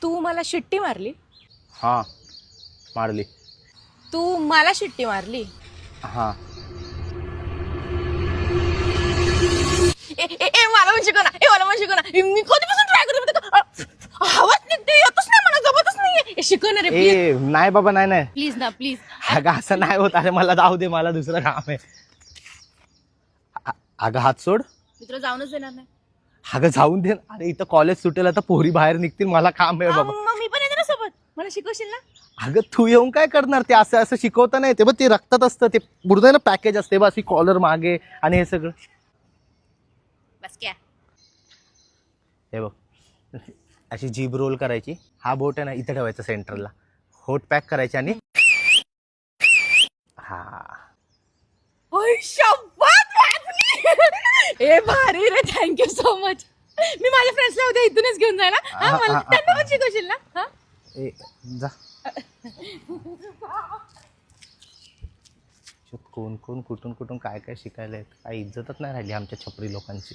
तू मला शिट्टी मारली? हा मारली. तू मला शिट्टी मारली? हा. मला पण शिकव ना, मला पण शिकव ना. मी कधीपासून ट्राय करते, आवाज निघते, येतच नाही, मला जमतच नाहीये. शिकवणार रे ए नाही बाबा, नाही नाही प्लीज ना, प्लीज. अगं असं नाही होत. अरे मला जाऊ दे, मला दुसरं काम आहे. अगं हात सोड. मी तुला जाऊनच देणार नाही. अगं जाऊन दे. अरे इथं कॉलेज सुटेल, आता पोरी बाहेर निघतील, मला काम आहे बाबा. मग मी पण येते ना सोबत, मला शिकवशील ना? अगं तू येऊन काय करणार? ते असं असं शिकवता नाही ते, बघ ते रक्तात असतं, ते पूर्ण ना पॅकेज असते बस. ही कॉलर मागे आणि हे सगळं. बस क्या. हे बघ, अशी जीभ रोल करायची. हा बोट आहे ना इथे ठेवायचा सेंटरला. होट पॅक करायचे आणि हा. ओय शपथ वाचली. ए भारी रे, थँक्यू सो मच. मी माझ्या फ्रेंड्सला उद्या इथूनच घेऊन जायला. मला त्यांना पण शिकवशील ना? हा ए जा. कोण कोण कुठून कुठून काय काय शिकायला येत. काही इज्जतच नाही राहिली आमच्या छपरी लोकांची.